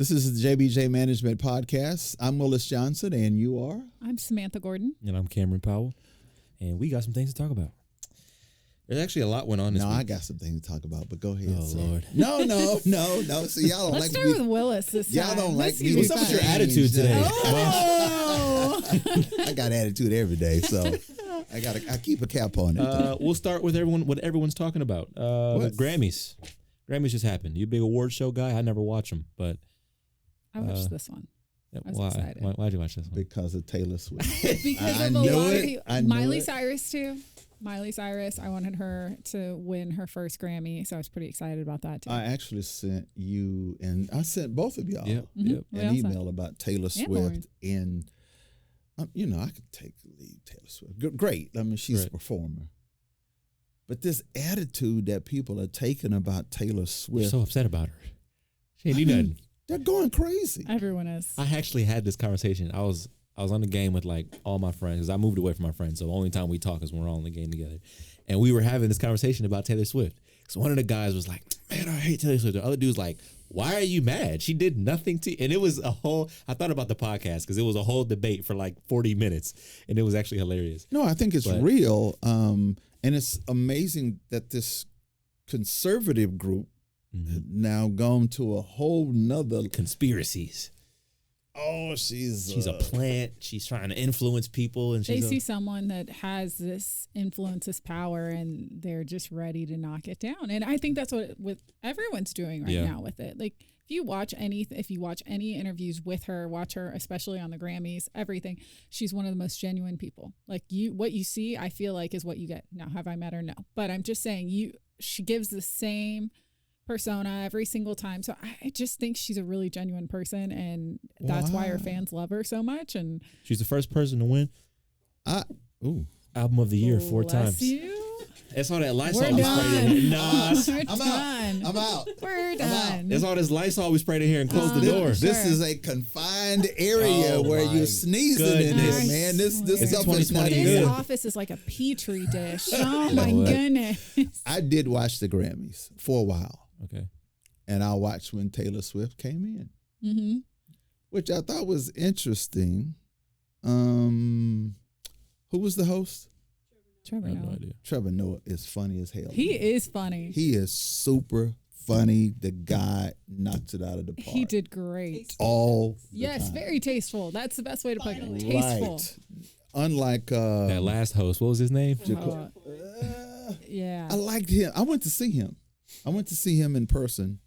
This is the JBJ Management Podcast. I'm Willis Johnson, and you are? I'm Samantha Gordon. And I'm Cameron Powell. And we got some things to talk about. There's actually a lot went on this week. I got some things to talk about, but go ahead. Oh, Lord. No. See, y'all don't Let's start with Willis this time. Y'all don't like me. What's up with your attitude today? Oh. I got attitude every day, so I keep a cap on it. We'll start with what everyone's talking about. The Grammys. Grammys just happened. You a big award show guy? I never watch them, but I watched this one. I was excited. Why'd you watch this one? Because of Taylor Swift. Because of a lot of people. Miley Cyrus, too. Miley Cyrus, I wanted her to win her first Grammy, so I was pretty excited about that, too. I actually sent you, and I sent both of y'all an email about Taylor Swift. And, I could take the lead, Taylor Swift. Great. I mean, she's a performer. But this attitude that people are taking about Taylor Swift. You're so upset about her. She ain't do nothing. They're going crazy. Everyone is. I actually had this conversation. I was on the game with like all my friends because I moved away from my friends. So the only time we talk is when we're all in the game together. And we were having this conversation about Taylor Swift. So one of the guys was like, man, I hate Taylor Swift. The other dude's like, why are you mad? She did nothing to you. And it was I thought about the podcast because it was a whole debate for like 40 minutes. And it was actually hilarious. No, I think it's real. And it's amazing that this conservative group now gone to a whole nother conspiracies. Oh, she's a plant. She's trying to influence people, and they see someone that has this influence, this power, and they're just ready to knock it down. And I think that's what everyone's doing right now with it. Like if you watch any interviews with her, watch her, especially on the Grammys, everything. She's one of the most genuine people. Like what you see, I feel like is what you get. Now, have I met her? No, but I'm just saying she gives the same persona every single time. So I just think she's a really genuine person, and that's why her fans love her so much. And she's the first person to win album of the year 4 times. It's all that Lysol we sprayed in. I'm out. We're done. There's all this Lysol we sprayed in here and closed the door. This is a confined area where you're sneezing in here, man. This stuff is not good. This office is like a petri dish. Oh my goodness. I did watch the Grammys for a while. Okay. And I watched when Taylor Swift came in, which I thought was interesting. Who was the host? Trevor Noah. No idea. Trevor Noah is funny as hell. He is funny. He is super funny. The guy knocks it out of the park. He did great. All the time. Very tasteful. That's the best way to put it. Tasteful. Right. Unlike that last host, what was his name? Yeah. I liked him. I went to see him. In person.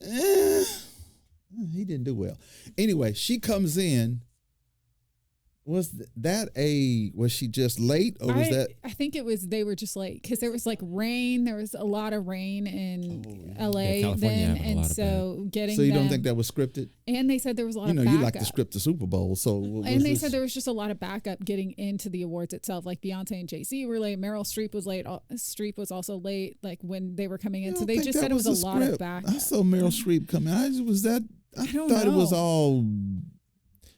He didn't do well. Anyway, she comes in. Was she just late, or was that? I think they were just late because there was like rain. There was a lot of rain in LA then, and so So you don't think that was scripted? And they said there was a lot of backup. You like to script the Super Bowl, so. And they said there was just a lot of backup getting into the awards itself. Like Beyonce and Jay-Z were late. Meryl Streep was late. Streep was also late. Like when they were coming in, so they just said it was a lot of backup. I saw Meryl Streep come in. I thought it was all.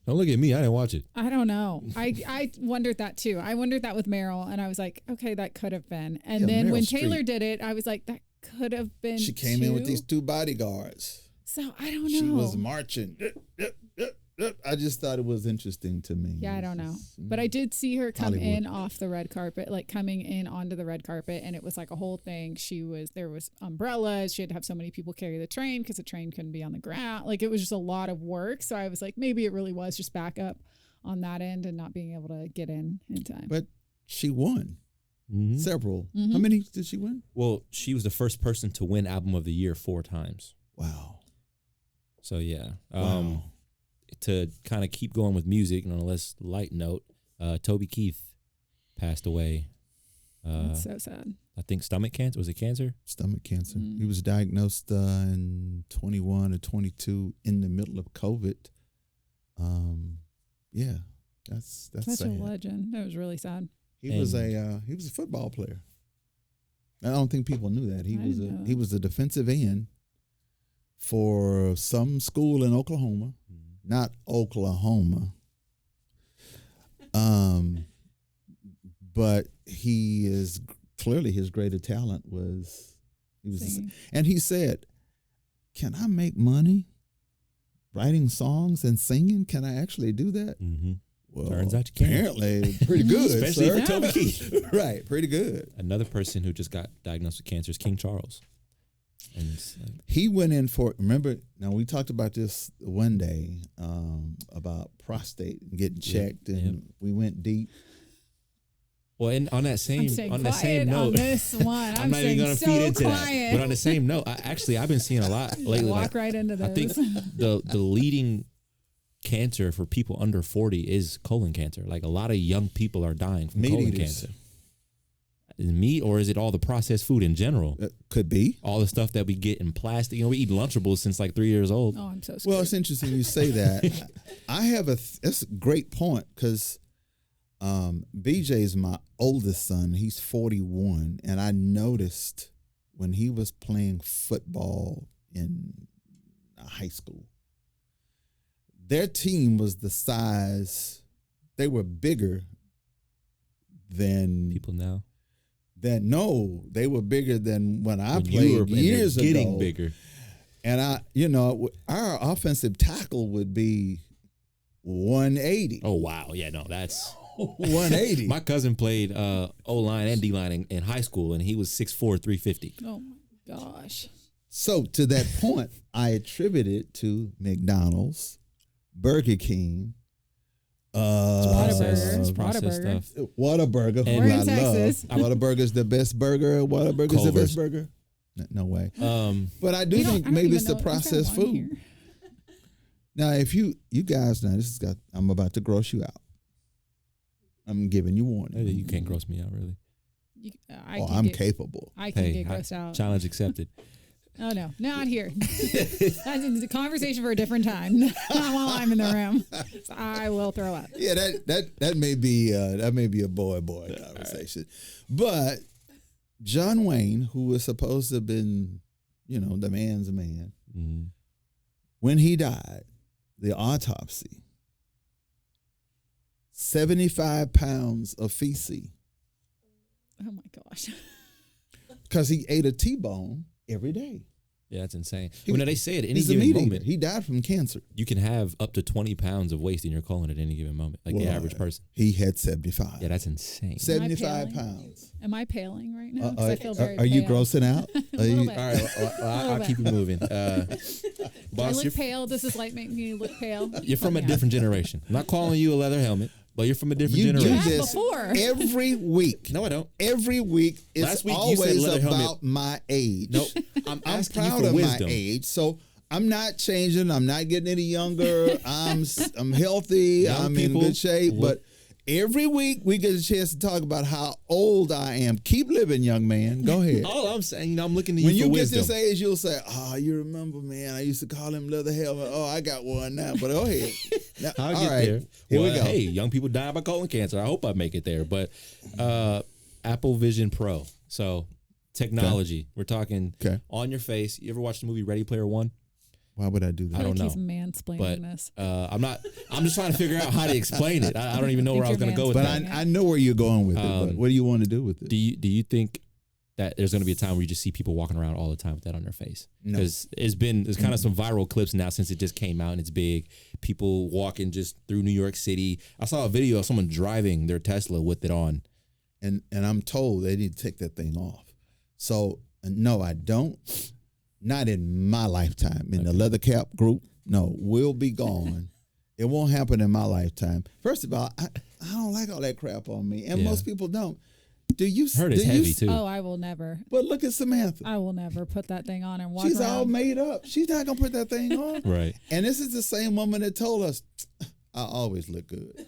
Don't look at me. I didn't watch it. I don't know. I wondered that too. I wondered that with Meryl, and I was like, okay, that could have been. And then Meryl when Taylor did it, I was like, that could have been. She came in with these 2 bodyguards. So I don't know. She was marching. I just thought it was interesting to me. Yeah, I don't know. But I did see her come in off the red carpet, like coming in onto the red carpet, and it was like a whole thing. There was umbrellas. She had to have so many people carry the train because the train couldn't be on the ground. Like it was just a lot of work. So I was like, maybe it really was just backup on that end and not being able to get in time. But she won several. How many did she win? Well, she was the first person to win album of the year 4 times. Wow. So yeah. Wow. To kind of keep going with music on a less light note, Toby Keith passed away. That's so sad. I think stomach cancer. Was it cancer? Stomach cancer. He was diagnosed in 21 or 22 in the middle of COVID. That's such sad. a legend. That was really sad. He was a football player. I don't think people knew that. He was a defensive end for some school in Oklahoma. Not Oklahoma. But he is clearly his greater talent was Singing. And he said, "Can I make money writing songs and singing? Can I actually do that? Mm-hmm. Well, turns out you can. Apparently, pretty good, especially sir. for Toby Keith. Right, pretty good. Another person who just got diagnosed with cancer is King Charles. And he went in for, remember, now we talked about this one day about prostate and getting checked, and we went deep. Well, and on that same note, on this one, I'm not even going to feed into quiet. that. But on the same note, I've been seeing a lot lately. Walk right into this. I think the leading cancer for people under 40 is colon cancer. Like a lot of young people are dying from colon cancer. Is it meat, or is it all the processed food in general? Could be. All the stuff that we get in plastic. You know, we eat Lunchables since like 3 years old. Oh, I'm so scared. Well, it's interesting you say that. I have that's a great point, because BJ is my oldest son. He's 41, and I noticed when he was playing football in high school, their team was the size, they were bigger than people now. No, they were bigger than when I played years ago. Getting bigger. And our offensive tackle would be 180. Oh, wow. Yeah, no, that's 180. My cousin played O-line and D-line in high school, and he was 6'4", 350. Oh, my gosh. So to that point, I attribute it to McDonald's, Burger King, processed stuff. Whataburger, who We're in I Texas. love. Whataburger's the best burger. Whataburger's the best burger. No way. But I do think maybe it's the processed food. Here? Now, if you guys know, I'm about to gross you out. I'm giving you warning. You can't gross me out, really. I'm capable. I can get grossed out. Challenge accepted. Oh, no, not here. That's a conversation for a different time. Not while I'm in the room. So I will throw up. Yeah, that may be a boy conversation. Right. But John Wayne, who was supposed to have been, the man's man, when he died, the autopsy, 75 pounds of feces. Oh my gosh. Because he ate a T-bone every day. Yeah, that's insane. They say at any given moment, he died from cancer. You can have up to 20 pounds of waste in your colon at any given moment, like the average person. He had 75. Yeah, that's insane. 75 pounds. Am I paling right now? I feel very Are you grossing out? A little bit. All right, I'll keep it moving. Boss, I look pale. Does this light make me look pale? You're from a different generation. I'm not calling you a leather helmet. But you're from a different generation. You do this every week. No, I don't. Every week. It's always about my age. Nope. I'm asking proud you for of wisdom. My age, so I'm not changing. I'm not getting any younger. I'm healthy. I'm in good shape. But every week we get a chance to talk about how old I am. Keep living, young man. Go ahead. All I'm saying, I'm looking to you when for you wisdom. Get this age, you'll say, you remember, man, I used to call him leather helmet. Oh, I got one now. But go ahead. Now, I'll get there. Here we go. Hey, young people die by colon cancer. I hope I make it there. But Apple Vision Pro. So technology. Okay. We're talking on your face. You ever watch the movie Ready Player One? Why would I do that? I don't know. He's mansplaining this. I'm just trying to figure out how to explain it. I don't even know where I was going to go with that. But I know where you're going with it. But what do you want to do with it? Do you think that there's going to be a time where you just see people walking around all the time with that on their face? Because there's kind of some viral clips now since it just came out and it's big. People walking just through New York City. I saw a video of someone driving their Tesla with it on. And I'm told they need to take that thing off. So, no, I don't. Not in my lifetime. In the leather cap group, no, we'll be gone. It won't happen in my lifetime. First of all, I don't like all that crap on me. And most people don't. Do you heard it's heavy too? Oh, I will never. But look at Samantha. I will never put that thing on and walk She's around. all made up. She's not gonna put that thing on. Right. And this is the same woman that told us, I always look good.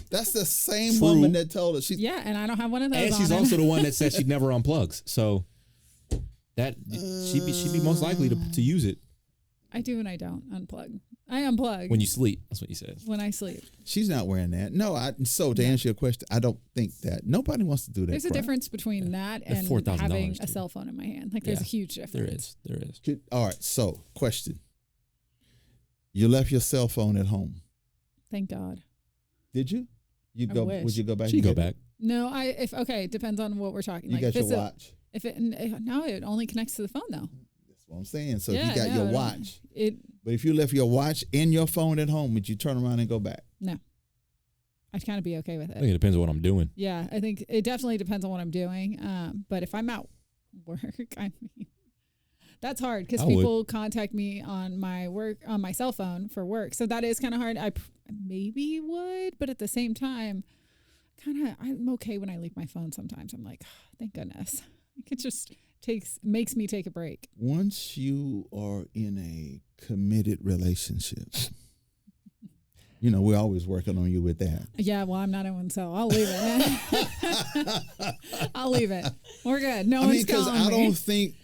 That's the same woman that told us. And I don't have one of those. And she's also the one that said she'd never unplugs. So that she'd be most likely to use it. I do and I don't unplug. I unplug when you sleep. That's what you said. When I sleep. She's not wearing that. No, so to answer your question, I don't think that. Nobody wants to do that. There's a difference between that and having a cell phone in my hand. Like there's a huge difference. There is. All right. So question. You left your cell phone at home. Thank God. Did you? Would you go back? She'd go back. No, it depends on what we're talking. You got your watch. It only connects to the phone though. That's what I'm saying. So if you got your watch, But if you left your watch and your phone at home, would you turn around and go back? No. I'd kind of be okay with it. I think it depends on what I'm doing. Yeah, I think it definitely depends on what I'm doing. But if I'm at work, I mean, that's hard because people contact me on my cell phone for work. So that is kind of hard. I maybe would, but at the same time, I'm okay when I leave my phone sometimes. I'm like, oh, thank goodness. It just makes me take a break. Once you are in a committed relationship, you know, we're always working on you with that. Yeah, well, I'm not in one, so I'll leave it. I'll leave it. We're good. No one's calling me.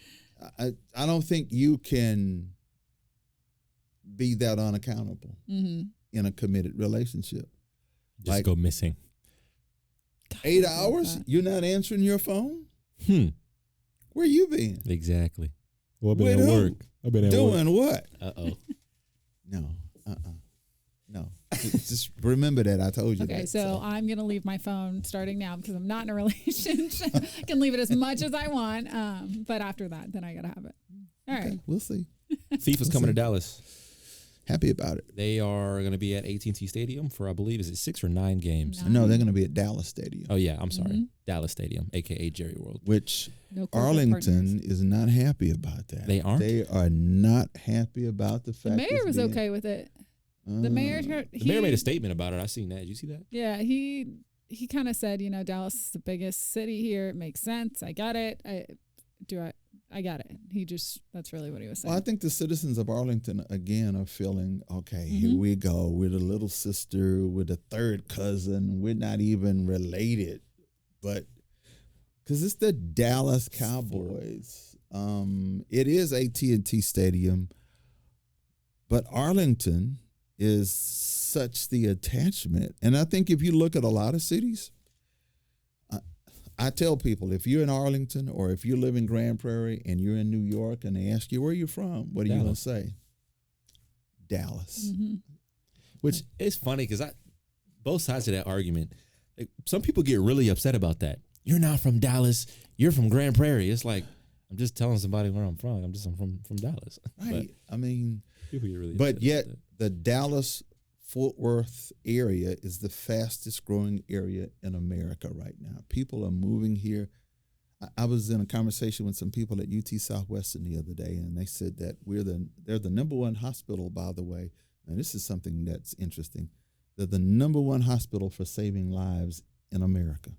I don't think you can be that unaccountable in a committed relationship. Just go missing. 8 hours? You're not answering your phone? Where you been? Exactly. Well, I've been at work. I've been at doing work. What? No. No. Just remember that I told you that. Okay, so I'm going to leave my phone starting now because I'm not in a relationship. I can leave it as much as I want. But after that, then I got to have it. All right. We'll see. FIFA's coming to Dallas. Happy about it. They are going to be at AT&T Stadium for, I believe, is it 6 or 9 games? No, they're going to be at Dallas Stadium. Oh, yeah. I'm sorry. Dallas Stadium, a.k.a. Jerry World. Which Arlington is not happy about that. They aren't? They are not happy about the fact the mayor was okay with it. The mayor made a statement about it. I seen that. Did you see that? Yeah, he kind of said, Dallas is the biggest city here. It makes sense. I got it. I got it. That's really what he was saying. Well, I think the citizens of Arlington, again, are feeling, okay, here we go. We're the little sister. We're the third cousin. We're not even related. But because it's the Dallas Cowboys. It is AT&T Stadium. But Arlington is such the attachment. And I think if you look at a lot of cities, I tell people, if you're in Arlington or if you live in Grand Prairie and you're in New York and they ask you, where are you from? What are you going to say? Dallas. Which is funny because both sides of that argument, some people get really upset about that. You're not from Dallas. You're from Grand Prairie. It's like, I'm just telling somebody where I'm from. I'm from Dallas. Right. I mean, people get really but yet the Dallas-Fort Worth area is the fastest growing area in America right now. People are moving here. I was in a conversation with some people at UT Southwestern the other day, and they said that they're the number one hospital, by the way. And this is something that's interesting. They're the number one hospital for saving lives in America.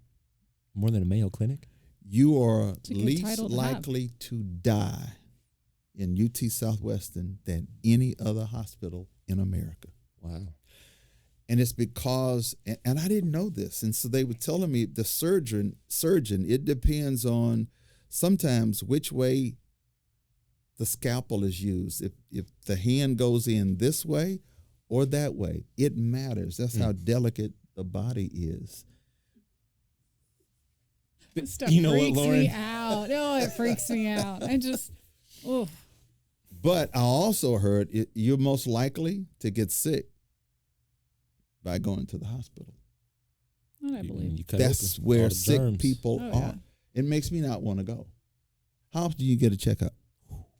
More than a Mayo Clinic? You are least likely to die in UT Southwestern than any other hospital in America. Wow. And it's because, and I didn't know this, and so they were telling me the surgeon, it depends on sometimes which way the scalpel is used. If the hand goes in this way or that way, it matters. That's how delicate the body is. This stuff freaks me out. Oh, it freaks me out. But I also heard you're most likely to get sick by going to the hospital. I believe. That's where sick people are. Yeah. It makes me not want to go. How often do you get a checkup?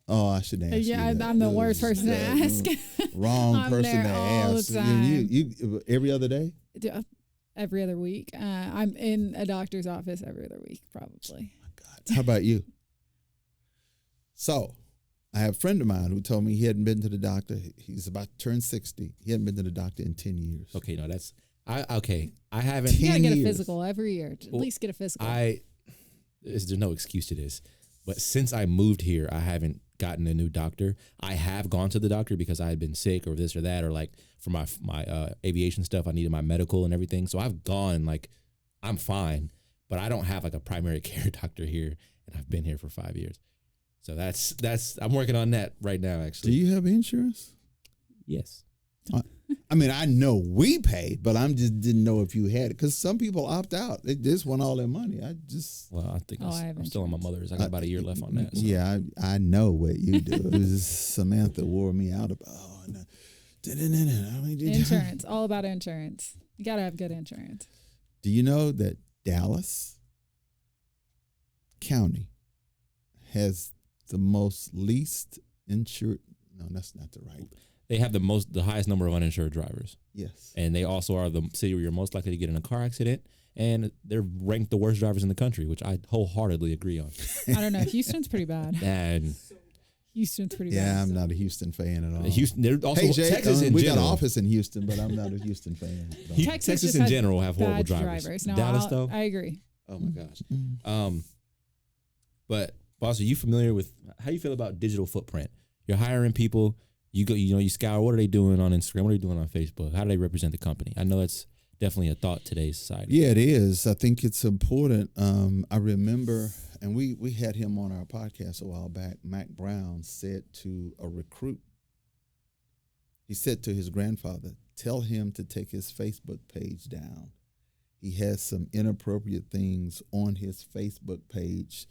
Oh, I should ask you. Yeah, I'm the worst person to ask. Wrong person to ask. You every other day? Every other week. I'm in a doctor's office every other week, probably. Oh my God. How about you? So, I have a friend of mine who told me he hadn't been to the doctor. He's about to turn 60. He hadn't been to the doctor in 10 years. Okay, no, I haven't. You gotta get a physical every year. At least get a physical. There's no excuse to this. But since I moved here, I haven't gotten a new doctor. I have gone to the doctor because I had been sick or this or that, or like for my aviation stuff, I needed my medical and everything. So I've gone, like, I'm fine, but I don't have like a primary care doctor here, and I've been here for 5 years. So that's I'm working on that right now, actually. Do you have insurance? Yes. I mean, I know we paid, but I just didn't know if you had it, because some people opt out. They just want all their money. I think I'm still on my mother's. I got about a year left on that. So. Yeah, I know what you do. It was Samantha wore me out about. Oh, no. Insurance, all about insurance. You gotta have good insurance. Do you know that Dallas County has the most least insured? No, that's not the right. they have the highest number of uninsured drivers. Yes. And they also are the city where you're most likely to get in a car accident. And they're ranked the worst drivers in the country, which I wholeheartedly agree on. I don't know. Houston's pretty bad. And Houston's pretty bad. Yeah, I'm not a Houston fan at all. Houston, they're also Hey, Jay, Texas in we general. got an office in Houston, but I'm not a Houston fan. Texas in general have horrible bad drivers. No, Dallas, though? I agree. Oh my gosh. But boss, are you familiar with how you feel about digital footprint? You're hiring people. You scour. What are they doing on Instagram? What are they doing on Facebook? How do they represent the company? I know it's definitely a thought today's society. Yeah, it is. I think it's important. I remember, and we had him on our podcast a while back. Mac Brown said to a recruit, he said to his grandfather, tell him to take his Facebook page down. He has some inappropriate things on his Facebook page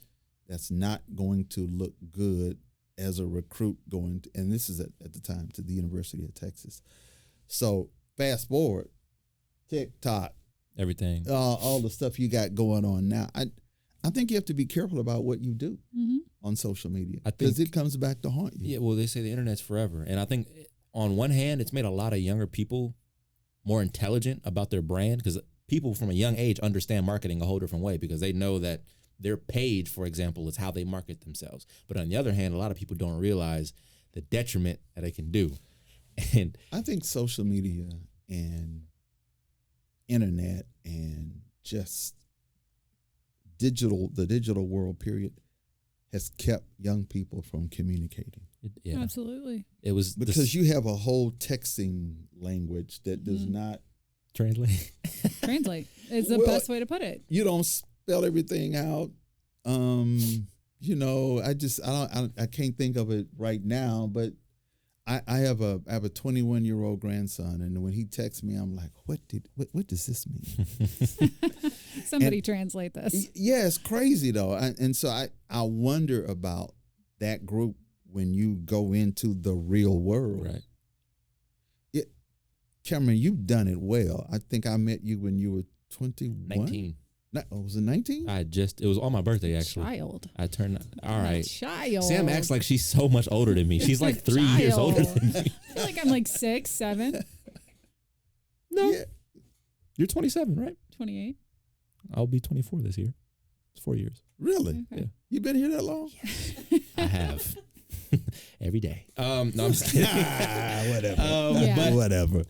that's not going to look good as a recruit going to, and this is at the time, to the University of Texas. So fast forward, TikTok, Everything, all the stuff you got going on now. I think you have to be careful about what you do on social media because it comes back to haunt you. Yeah, well, they say the internet's forever, and I think on one hand, it's made a lot of younger people more intelligent about their brand because people from a young age understand marketing a whole different way because they know that their page, for example, is how they market themselves. But on the other hand, a lot of people don't realize the detriment that it can do. And I think social media and internet and just the digital world period has kept young people from communicating. Absolutely. It was because you have a whole texting language that does not translate. Translate is the best way to put it. You don't spell everything out. I can't think of it right now, but I have a 21-year-old grandson, and when he texts me, I'm like, what does this mean? Somebody translate this. Yeah, it's crazy though. And so I wonder about that group when you go into the real world. Right. Cameron, you've done it well. I think I met you when you were 21. 19. Was it 19? It was on my birthday, actually. Child. I turned, all right. Child. Sam acts like she's so much older than me. She's like 3 years older than me. I feel like I'm like 6, 7. No. Yeah. You're 27, right? 28. I'll be 24 this year. It's 4 years. Really? Okay. Yeah. You been here that long? I have. Every day. No, I'm just kidding. Whatever. Whatever.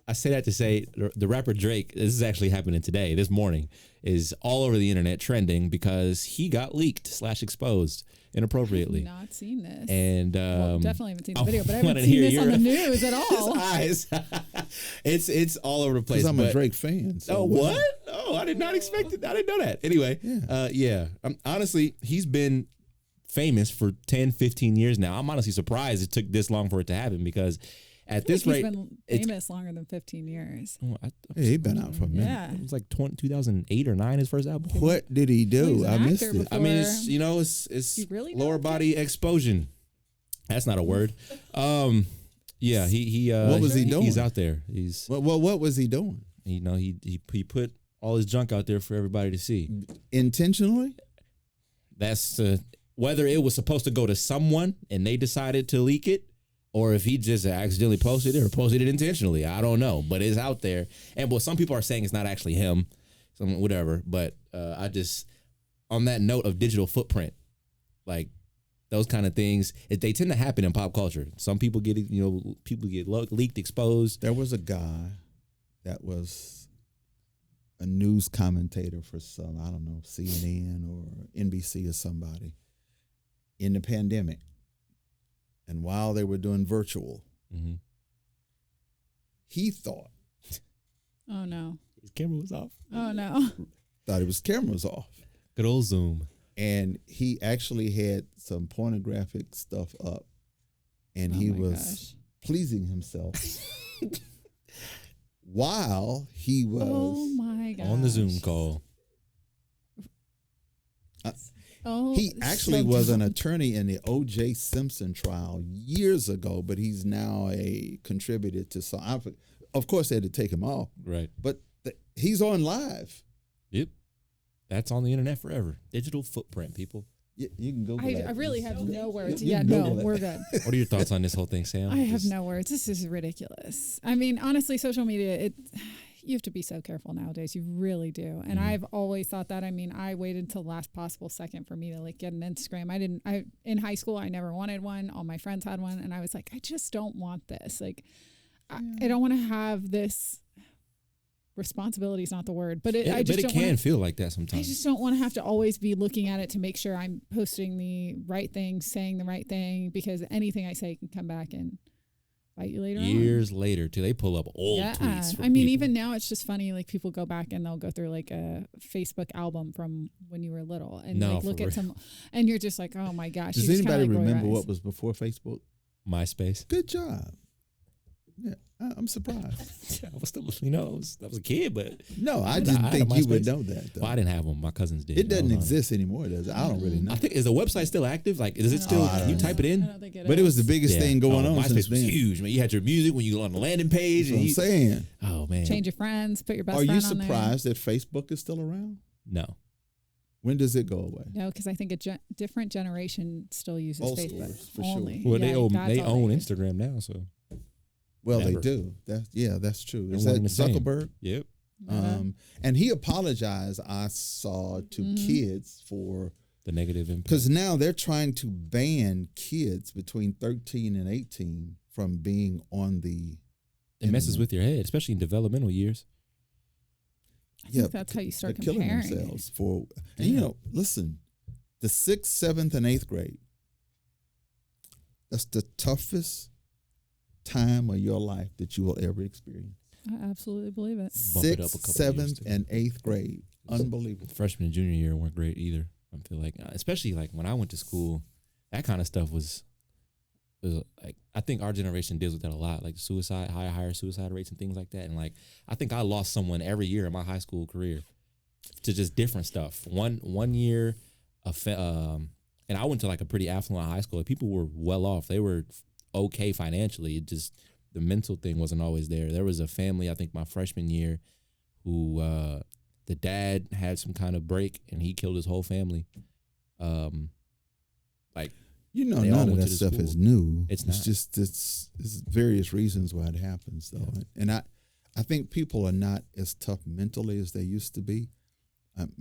I say that to say the rapper Drake, this is actually happening today, this morning, is all over the internet trending because he got leaked / exposed inappropriately. I've not seen this. And definitely haven't seen the video, but I haven't seen this on the news at all. His eyes. It's all over the place. Because I'm a Drake fan. So what? Oh, I did not expect it. I didn't know that. Anyway, honestly, he's been famous for 10, 15 years now. I'm honestly surprised it took this long for it to happen because at this rate, he's been famous longer than 15 years. He's been out for a minute. Yeah. It was like 2008 or 9, his first album. What did he do? I missed it. Before. I mean, it's really lower body exposure. That's not a word. Yeah, he what was he doing? He's out there. What was he doing? He put all his junk out there for everybody to see. Intentionally? That's whether it was supposed to go to someone and they decided to leak it, or if he just accidentally posted it or posted it intentionally. I don't know, but it's out there. And some people are saying it's not actually him, whatever. But on that note of digital footprint, like those kind of things, they tend to happen in pop culture. Some people get leaked, exposed. There was a guy that was a news commentator for some, I don't know, CNN or NBC or somebody in the pandemic. And while they were doing virtual, he thought. Oh, no. His camera was off. Oh, no. Thought his camera was off. Good old Zoom. And he actually had some pornographic stuff up. And he was pleasing himself while he was on the Zoom call. He actually was an attorney in the O.J. Simpson trial years ago, but he's now a contributor to some. Of course, they had to take him off. Right. But he's on live. Yep. That's on the internet forever. Digital footprint, people. You can Google that. I really have no words. You Yeah, can no, Google it. we're good. What are your thoughts on this whole thing, Sam? I have no words. This is ridiculous. I mean, honestly, social media, you have to be so careful nowadays. You really do. And I've always thought that. I mean, I waited until the last possible second for me to like get an Instagram. In high school, I never wanted one. All my friends had one. And I was like, I just don't want this. Like, I don't want to have this. Responsibility is not the word, but it can feel like that sometimes. I just don't want to have to always be looking at it to make sure I'm posting the right thing, saying the right thing, because anything I say can come back and bite you later Years later, too. They pull up old tweets. I mean, even now it's just funny. Like people go back and they'll go through like a Facebook album from when you were little and like look at some, and you're just like, oh my gosh. Does anybody remember what was before Facebook? MySpace. Good job. Yeah, I'm surprised. Yeah, I was still, I was a kid, but no, I didn't think you would know that. Though. Well, I didn't have one. My cousins did. It doesn't exist anymore, does it? I don't really know. I think is the website still active? Like, is it still? Can you type it in? I don't think it but is. it was the biggest thing going on. MySpace since was then. huge. Man, you had your music when you go on the landing page. That's what I'm saying. Oh man, Change your friends, put your best friend on there. Are you surprised that Facebook is still around? No. When does it go away? No, because I think a different generation still uses Facebook. For only. sure. Well, they own Instagram now, so. Well, they do. That's true. Is that Zuckerberg? Yep. And he apologized, I saw, to kids for the negative impact. Because now they're trying to ban kids between 13 and 18 from being on the It messes with your head, especially in developmental years. I think that's how you start comparing. Killing themselves and listen, the 6th, 7th, and 8th grade, that's the toughest time of your life that you will ever experience. I absolutely believe it. 6th, 7th, and 8th grade. Unbelievable. Freshman and junior year weren't great either. I feel like, especially like when I went to school, that kind of stuff was like, I think our generation deals with that a lot, like suicide, higher suicide rates and things like that. And like, I think I lost someone every year in my high school career to just different stuff. One year, and I went to like a pretty affluent high school. Like, people were well off. They were okay financially. It just, the mental thing wasn't always there. There was a family, I think my freshman year, who the dad had some kind of break and he killed his whole family. Like, none of that stuff is new. It's just it's various reasons why it happens, though. Yeah. And I think people are not as tough mentally as they used to be.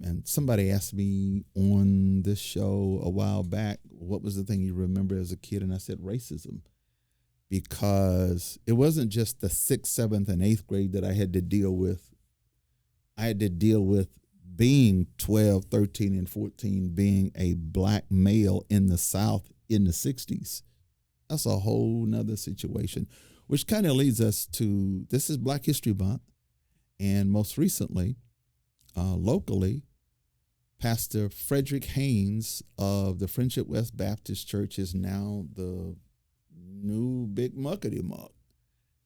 And somebody asked me on this show a while back, what was the thing you remember as a kid? And I said racism, because it wasn't just the 6th, 7th, and 8th grade that I had to deal with. I had to deal with being 12, 13, and 14, being a black male in the South in the 60s. That's a whole nother situation, which kind of leads us to, this is Black History Month, and most recently, locally, Pastor Frederick Haynes of the Friendship West Baptist Church is now the new big muckety muck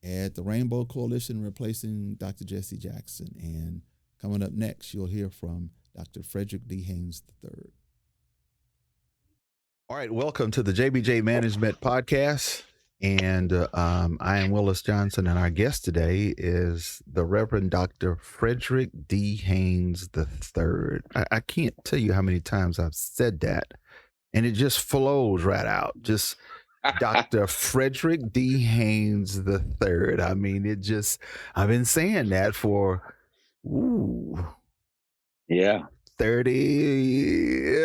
at the Rainbow Coalition, replacing Dr. Jesse Jackson. And coming up next, you'll hear from Dr. Frederick D. Haynes III. All right, welcome to the JBJ Management Podcast. And I am Willis Johnson, and our guest today is the Reverend Dr. Frederick D. Haynes III. I can't tell you how many times I've said that, and it just flows right out. Just Dr. Frederick D. Haynes III. I mean, I've been saying that for, 30.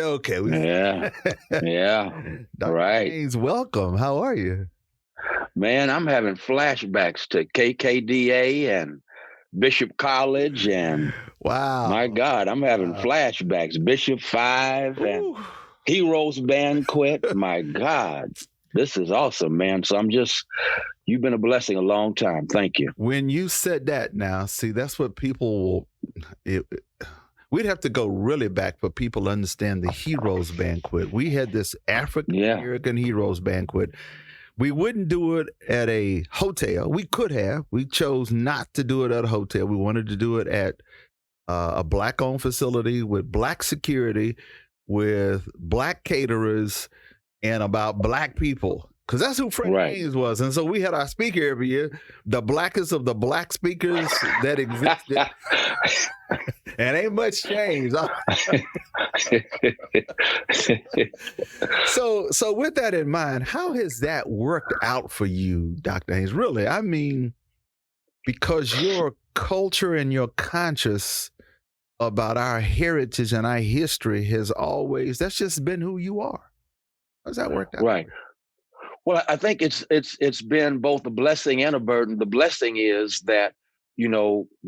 Okay. Yeah. Dr. Right. Haynes, welcome. How are you? Man, I'm having flashbacks to KKDA and Bishop College, and wow, my God, I'm having flashbacks. Bishop 5 and Heroes Banquet. My God, this is awesome, man. So you've been a blessing a long time. Thank you. When you said that, now, see, that's what people we'd have to go really back for people to understand the Heroes Banquet. We had this African American Heroes Banquet. We wouldn't do it at a hotel. We could have. We chose not to do it at a hotel. We wanted to do it at a Black-owned facility with Black security, with Black caterers, and about Black people. Because that's who Fred Haynes was. And so we had our speaker every year, the blackest of the Black speakers that existed. And ain't much changed. So with that in mind, how has that worked out for you, Dr. Haynes? Really, I mean, because your culture and your conscious about our heritage and our history has always, that's just been who you are. How's that worked out? Right. Well, I think it's been both a blessing and a burden. The blessing is that,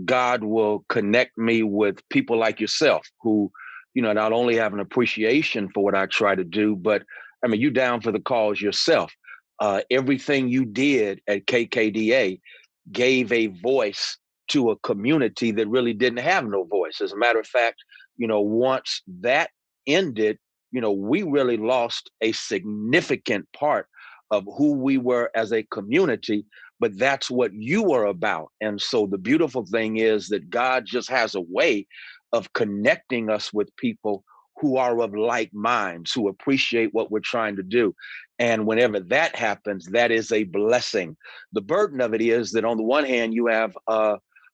God will connect me with people like yourself who, not only have an appreciation for what I try to do, but I mean, you down for the cause yourself. Everything you did at KKDA gave a voice to a community that really didn't have no voice. As a matter of fact, once that ended, we really lost a significant part of who we were as a community, but that's what you were about. And so the beautiful thing is that God just has a way of connecting us with people who are of like minds, who appreciate what we're trying to do. And whenever that happens, that is a blessing. The burden of it is that on the one hand, you have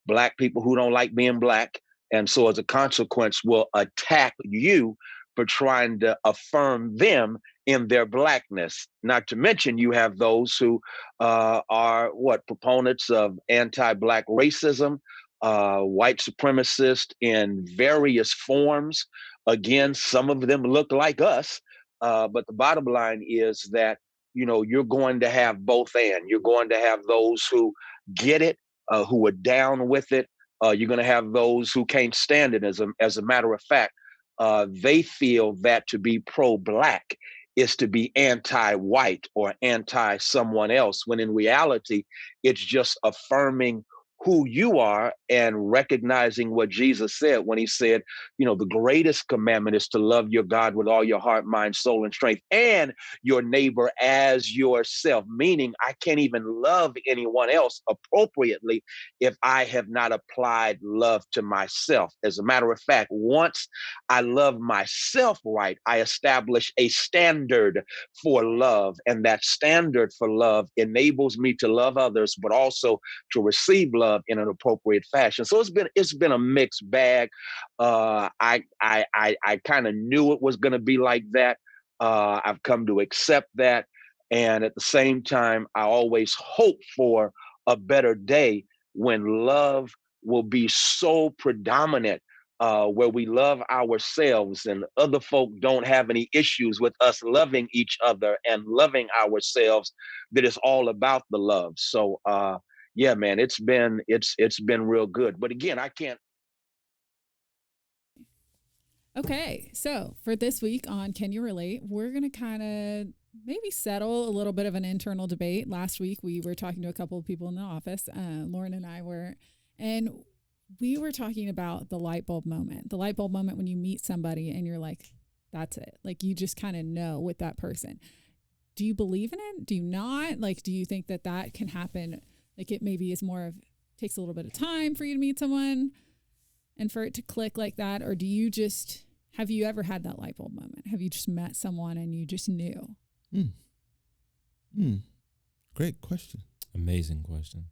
Black people who don't like being Black. And so as a consequence, will attack you for trying to affirm them in their Blackness. Not to mention, you have those who are proponents of anti-Black racism, white supremacists in various forms. Again, some of them look like us, but the bottom line is that you're going to have both, and you're going to have those who get it, who are down with it. You're going to have those who can't stand it. As a matter of fact, they feel that to be pro-Black is to be anti-white or anti-someone else, when in reality, it's just affirming who you are and recognizing what Jesus said when he said, the greatest commandment is to love your God with all your heart, mind, soul, and strength, and your neighbor as yourself, meaning I can't even love anyone else appropriately if I have not applied love to myself. As a matter of fact, once I love myself right, I establish a standard for love, and that standard for love enables me to love others, but also to receive love in an appropriate fashion. So it's been a mixed bag. I kind of knew it was going to be like that. I've come to accept that, and at the same time, I always hope for a better day when love will be so predominant, where we love ourselves and other folk don't have any issues with us loving each other and loving ourselves, that it's all about the love. So yeah, man, it's been real good. But again, I can't. Okay, so for this week on Can You Relate, we're going to kind of maybe settle a little bit of an internal debate. Last week, we were talking to a couple of people in the office, Lauren and I were, and we were talking about the light bulb moment. The light bulb moment when you meet somebody and you're like, that's it. Like, you just kind of know with that person. Do you believe in it? Do you not? Like, do you think that can happen? Like, it maybe is more of, takes a little bit of time for you to meet someone and for it to click like that? Or do you just, have you ever had that light bulb moment? Have you just met someone and you just knew? Great question. Amazing question.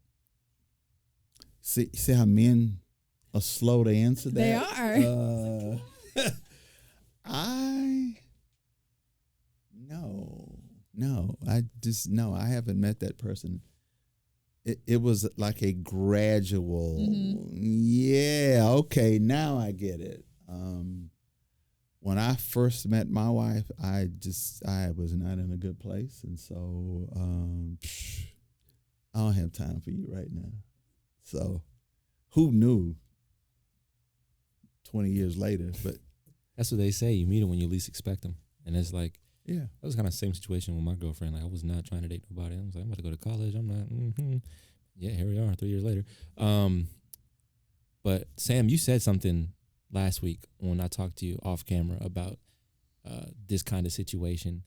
See how men are slow to answer that? They are. I haven't met that person. It was like a gradual, yeah, okay, now I get it. When I first met my wife, I was not in a good place. And so I don't have time for you right now. So who knew 20 years later? But that's what they say. You meet them when you least expect them. And it's like, yeah, that was kind of the same situation with my girlfriend. Like, I was not trying to date nobody. I was like, I'm about to go to college. I'm not. Yeah, here we are 3 years later. But Sam, you said something last week when I talked to you off camera about this kind of situation.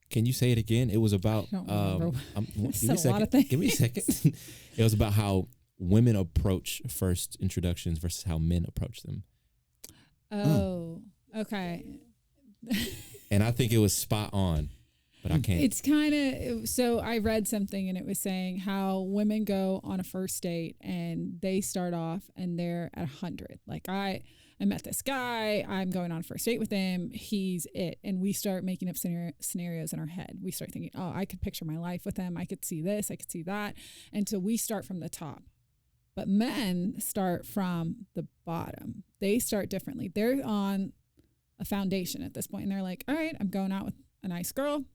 Can you say it again? It was about I don't remember. Give me a second. Give me a second. It was about how women approach first introductions versus how men approach them. Oh, okay. And I think it was spot on, but I can't. It's kind of, so I read something and it was saying how women go on a first date and they start off and they're at 100. Like I I met this guy. I'm going on a first date with him. He's it. And we start making up scenarios in our head. We start thinking, oh, I could picture my life with him. I could see this. I could see that. And so we start from the top. But men start from the bottom. They start differently. They're on a foundation at this point. And they're like, all right, I'm going out with a nice girl.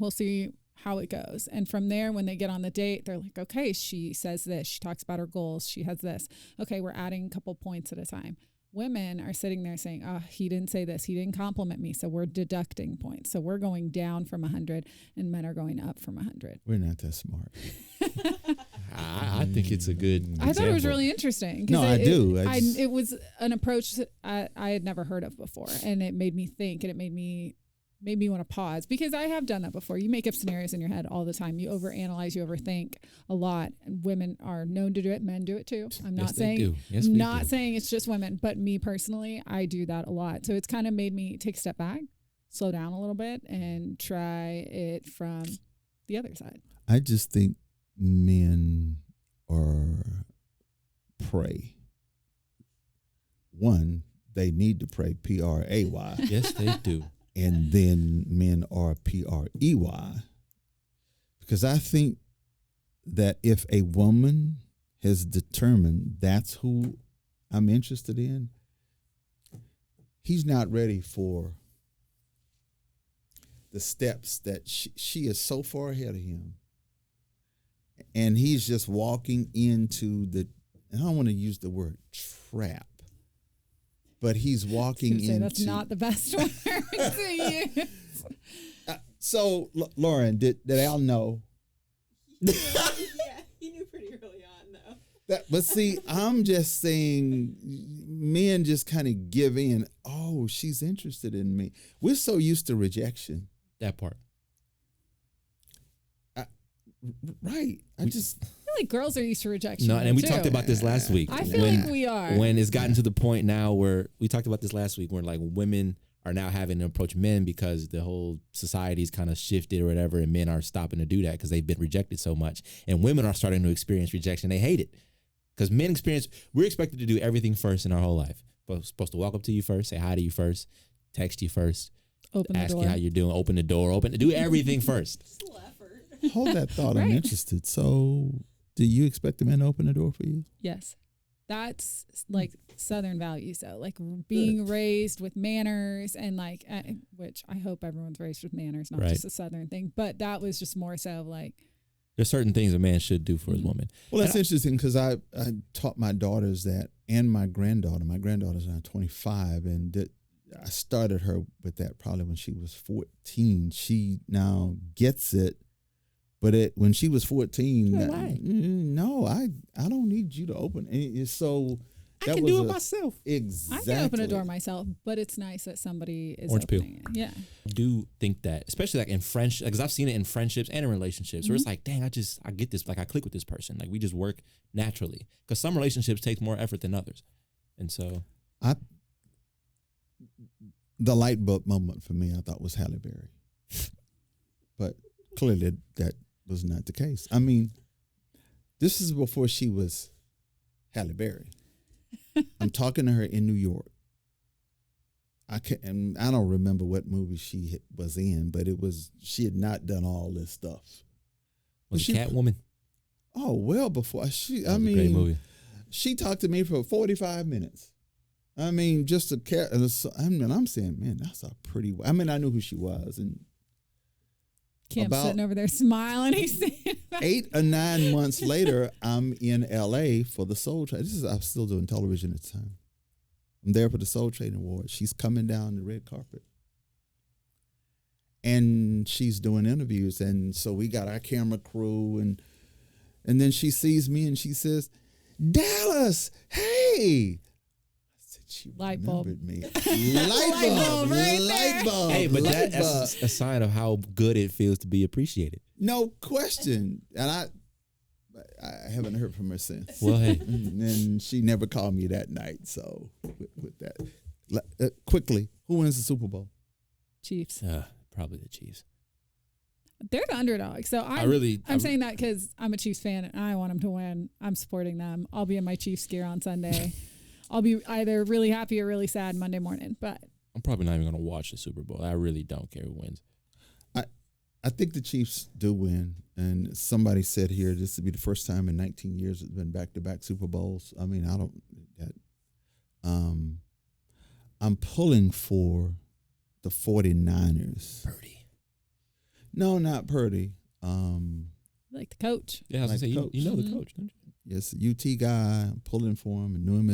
We'll see how it goes. And from there, when they get on the date, they're like, okay, she says this. She talks about her goals. She has this. Okay, we're adding a couple points at a time. Women are sitting there saying, oh, he didn't say this. He didn't compliment me. So we're deducting points. So we're going down from 100 and men are going up from 100. We're not that smart. I think it's a good example. I thought it was really interesting. No, I do. It was an approach that I had never heard of before. And it made me think, and it made me want to pause, because I have done that before. You make up scenarios in your head all the time. You overanalyze, you overthink a lot. And women are known to do it. Men do it too. I'm not saying it's just women, but me personally, I do that a lot. So it's kind of made me take a step back, slow down a little bit, and try it from the other side. I just think men are prey. One, they need to pray, P-R-A-Y. Yes, they do. And then men are P-R-E-Y. Because I think that if a woman has determined that's who I'm interested in, he's not ready for the steps that she is so far ahead of him. And he's just walking into the, and I don't want to use the word trap, but he's walking into. That's not the best word to use. So, Lauren, did Al know? Yeah, he knew pretty early on, though. But see, I'm just saying, men just kind of give in. Oh, she's interested in me. We're so used to rejection. That part. Right. I feel like girls are used to rejection. No, and we too. talked about this last week. I feel like we are. When it's gotten to the point now where we talked about this last week, where like women are now having to approach men because the whole society's kind of shifted or whatever, and men are stopping to do that because they've been rejected so much. And women are starting to experience rejection. They hate it. Because men we're expected to do everything first in our whole life. We're supposed to walk up to you first, say hi to you first, text you first, ask you how you're doing, open the door, do everything first. Hold that thought. Right. I'm interested. So, do you expect the man to open the door for you? Yes. That's like Southern values, though, like being raised with manners and like, which I hope everyone's raised with manners, not just a Southern thing. But that was just more so like. There's certain things a man should do for his woman. Well, that's interesting because I taught my daughters that, and my granddaughter. My granddaughter's now 25, and I started her with that probably when she was 14. She now gets it. But when she was 14, I don't need you to open it. So I can do it myself. Exactly. I can open a door myself, but it's nice that somebody is Orange opening it. Yeah. I do think that, especially like in friendship, because I've seen it in friendships and in relationships, where it's like, dang, I get this, like I click with this person. Like we just work naturally. Because some relationships take more effort than others. And so. The light bulb moment for me, I thought, was Halle Berry. But clearly that was not the case. I mean, this is before she was Halle Berry. I'm talking to her in New York. I don't remember what movie she was in, but she had not done all this stuff. Was she Catwoman? Oh, well before That was a great movie. She talked to me for 45 minutes. I mean, just a cat. I'm saying, man, that's a pretty. I mean, I knew who she was, and Kim's sitting over there smiling. He's 8 or 9 months later, I'm in LA for the Soul Train. I was still doing television at the time. I'm there for the Soul Train Award. She's coming down the red carpet. And she's doing interviews. And so we got our camera crew. And then she sees me and she says, Dallas, hey. She light bulb. Me. Light bulb. Hey, but that's a sign of how good it feels to be appreciated. No question. And I haven't heard from her since. Well, hey. And she never called me that night. So with that, quickly, who wins the Super Bowl? Chiefs. Probably the Chiefs. They're the underdog. So I'm saying that because I'm a Chiefs fan and I want them to win. I'm supporting them. I'll be in my Chiefs gear on Sunday. I'll be either really happy or really sad Monday morning. But I'm probably not even going to watch the Super Bowl. I really don't care who wins. I think the Chiefs do win. And somebody said here, this would be the first time in 19 years it's been back-to-back Super Bowls. I mean, I'm pulling for the 49ers. Purdy. No, not Purdy. Like the coach. Yeah, I was Like going to say, coach. you know the coach, don't you? Yes, UT guy. I'm pulling for him. And knew him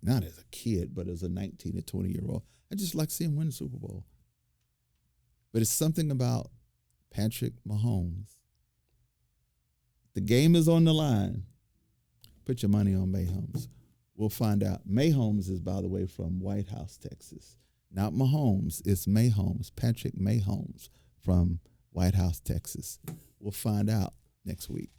not as a kid, but as a 19 to 20-year-old. I just like to see him win the Super Bowl. But it's something about Patrick Mahomes. The game is on the line. Put your money on Mahomes. We'll find out. Mahomes is, by the way, from White House, Texas. Not Mahomes. It's Mahomes. Patrick Mahomes from White House, Texas. We'll find out next week.